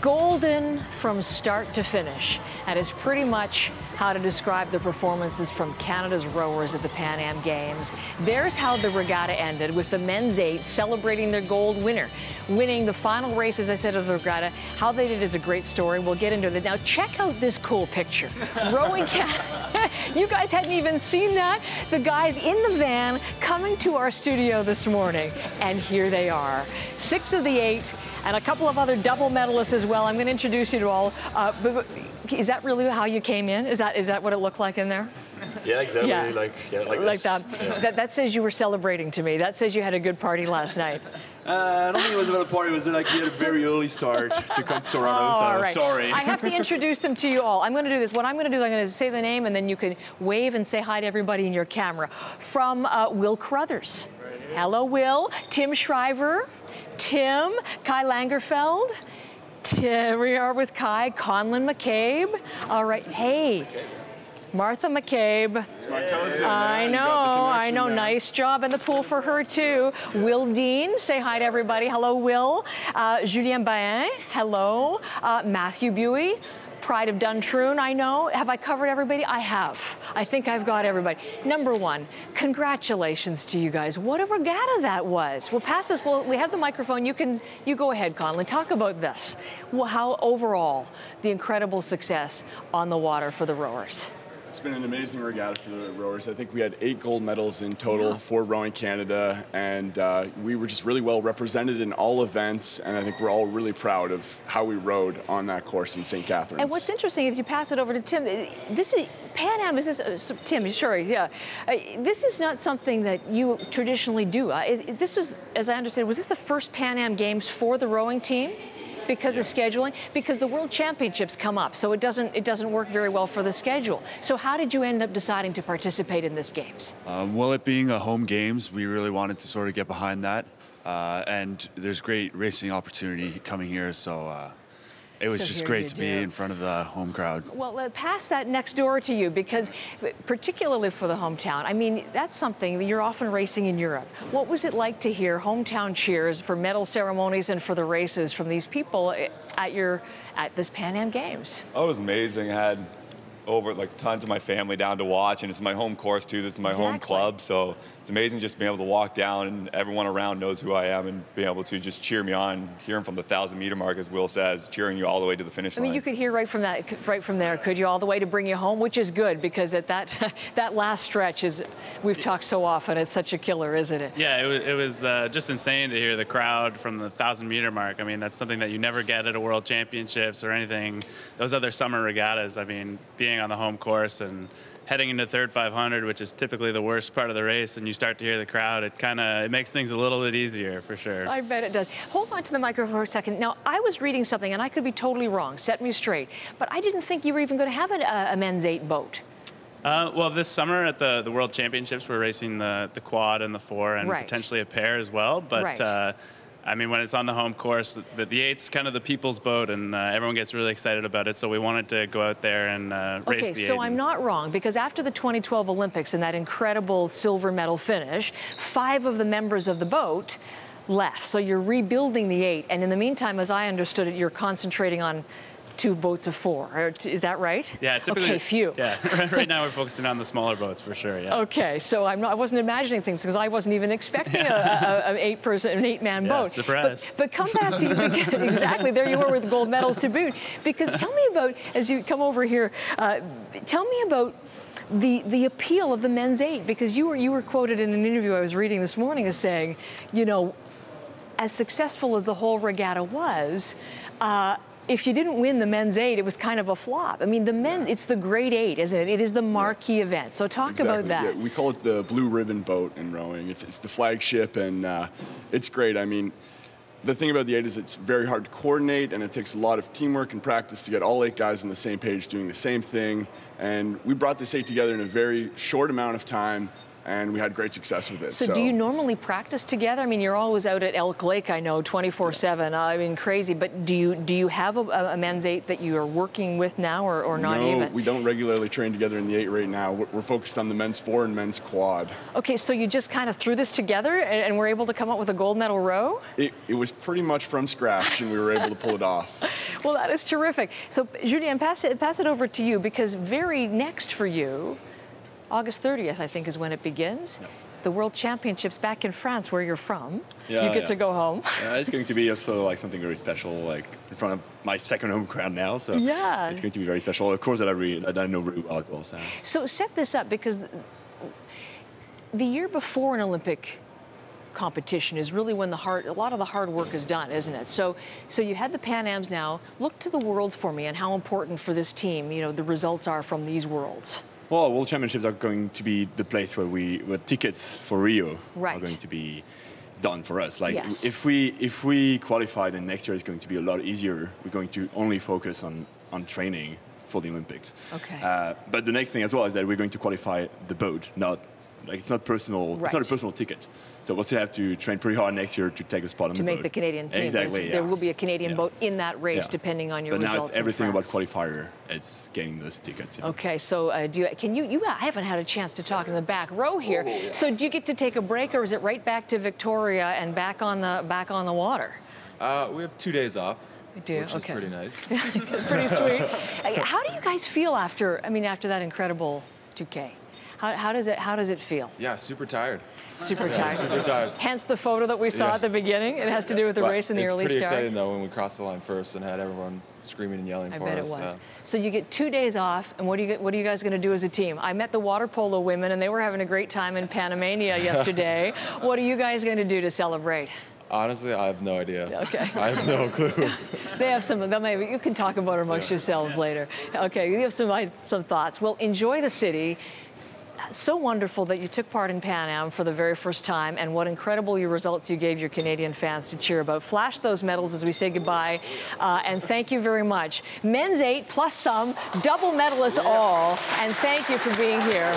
Golden from start to finish. That is pretty much how to describe the performances from Canada's rowers at the Pan Am Games. There's how the regatta ended, with the men's 8 celebrating their gold winning the final race, as I said, of the regatta. How they did is a great story. We'll get into it. Now, check out this cool picture. Rowing Canada. You guys hadn't even seen that? The guys in the van coming to our studio this morning, and here they are. 6 of the 8. And a couple of other double medalists as well. I'm going to introduce you to all. But is that really how you came in? Is that what it looked like in there? Yeah, exactly. Yeah. Like that. Yeah. That says you were celebrating to me. That says you had a good party last night. I don't think it was about a party. It was like we had a very early start to come to Toronto. So right. Sorry. I have to introduce them to you all. I'm going to do this. What I'm going to do is I'm going to say the name, and then you can wave and say hi to everybody in your camera. From Will Carruthers. Right. Hello, Will. Tim Shriver. Tim, Kai Langerfeld. Here we are with Kai. Conlon McCabe. All right. Hey. Martha McCabe. It's my cousin. I know. Nice job in the pool for her, too. Will Dean, say hi to everybody. Hello, Will. Julien Bain, hello. Matthew Buey. Pride of Duntroon, I know. Have I covered everybody? I have. I think I've got everybody. Number one, congratulations to you guys. What a regatta that was. We'll pass this. We have the microphone. You go ahead, Conlon. Talk about this. Well, how overall the incredible success on the water for the rowers. It's been an amazing regatta for the rowers. I think we had 8 gold medals in total for Rowing Canada, and we were just really well represented in all events, and I think we're all really proud of how we rowed on that course in St. Catharines. And what's interesting, if you pass it over to Tim, this is Pan Am. Is this Tim? Sorry, yeah. This is not something that you traditionally do. This was, as I understand, was this the first Pan Am Games for the rowing team? Because of scheduling, because the World Championships come up, so it doesn't work very well for the schedule. So how did you end up deciding to participate in this games? Well, it being a home games, we really wanted to sort of get behind that, and there's great racing opportunity coming here, so it was just great to be in front of the home crowd. Well, pass that next door to you, because particularly for the hometown, I mean, that's something that you're often racing in Europe. What was it like to hear hometown cheers for medal ceremonies and for the races from these people at this Pan Am Games? Oh, it was amazing. I had tons of my family down to watch, and it's my home course too. This is my home club, so it's amazing just being able to walk down and everyone around knows who I am and being able to just cheer me on, hearing from the 1,000-meter mark, as Will says, cheering you all the way to the finish line. I mean, you could hear right from there, could you, all the way to bring you home, which is good, because at that last stretch we've talked so often, it's such a killer, isn't it? Yeah, it was just insane to hear the crowd from the 1,000-meter mark. I mean, that's something that you never get at a World Championships or anything. Those other summer regattas, I mean, being on the home course and heading into third 500, which is typically the worst part of the race, and you start to hear the crowd, it makes things a little bit easier, for sure. I bet it does. Hold on to the microphone for a second. Now, I was reading something, and I could be totally wrong. Set me straight. But I didn't think you were even going to have a men's 8 boat. Well, this summer at the World Championships, we're racing the quad and the 4 and potentially a pair as well. But I mean, when it's on the home course, the 8's kind of the people's boat, and everyone gets really excited about it. So we wanted to go out there and race the 8. Okay, so I'm not wrong, because after the 2012 Olympics and that incredible silver medal finish, 5 of the members of the boat left. So you're rebuilding the 8. And in the meantime, as I understood it, you're concentrating on 2 boats of 4. Is that right? Yeah, typically. Okay, phew. Yeah, right now we're focusing on the smaller boats for sure. Yeah. Okay, so I wasn't imagining things, because I wasn't even expecting an 8-man boat. Surprise. But come back to you. Exactly. There you were with gold medals to boot. Because tell me about, as you come over here, tell me about the appeal of the men's 8, because you were quoted in an interview I was reading this morning as saying, you know, as successful as the whole regatta was, if you didn't win the men's 8, it was kind of a flop. I mean, it's the great 8, isn't it? It is the marquee event. So talk about that. Yeah, we call it the blue ribbon boat in rowing. It's the flagship, and it's great. I mean, the thing about the 8 is it's very hard to coordinate, and it takes a lot of teamwork and practice to get all 8 guys on the same page doing the same thing. And we brought this 8 together in a very short amount of time, and we had great success with it. So do you normally practice together? I mean, you're always out at Elk Lake, I know, 24/7. I mean, crazy. But do you have a men's 8 that you are working with now, or not even? No, we don't regularly train together in the 8 right now. We're focused on the men's 4 and men's quad. Okay, so you just kind of threw this together and were able to come up with a gold medal row? It was pretty much from scratch, and we were able to pull it off. Well, that is terrific. So, Julien, pass it over to you, because very next for you, August 30th, I think, is when it begins. Yep. The World Championships back in France, where you're from. Yeah, you get to go home. It's going to be also like something very special, like in front of my second home crowd now. So yeah, it's going to be very special. Of course, that I know really well as well. So set this up, because the year before an Olympic competition is really when a lot of the hard work is done, isn't it? So you had the Pan Ams now. Look to the Worlds for me and how important for this team, you know, the results are from these Worlds. Well, World Championships are going to be the place where tickets for Rio are going to be done for us. Like if we qualify, then next year is going to be a lot easier. We're going to only focus on training for the Olympics. Okay. But the next thing as well is that we're going to qualify the boat, it's not personal. It's not a personal ticket. So we'll still have to train pretty hard next year to take a spot on the boat. To make the Canadian team. Exactly. There will be a Canadian boat in that race, depending on your results. But now it's everything about qualifier. It's getting those tickets. Okay. So I haven't had a chance to talk in the back row here. Oh, yeah. So do you get to take a break, or is it right back to Victoria and back on the water? We have 2 days off. We do. Which is pretty nice. Pretty sweet. How do you guys feel after that incredible 2K? How does it feel? Yeah, super tired. Super tired. Super tired. Hence the photo that we saw at the beginning. It has to do with the race in the early start. It's pretty exciting, though, when we crossed the line first and had everyone screaming and yelling for us. I bet it was. So you get 2 days off, and what are you guys going to do as a team? I met the water polo women, and they were having a great time in Panamania yesterday. What are you guys going to do to celebrate? Honestly, I have no idea. Okay. I have no clue. They have maybe you can talk about it amongst yourselves later. Okay, you have some thoughts. Well, enjoy the city. So wonderful that you took part in Pan Am for the very first time, and what incredible results you gave your Canadian fans to cheer about. Flash those medals as we say goodbye, and thank you very much. Men's 8 plus some, double medalists all, and thank you for being here.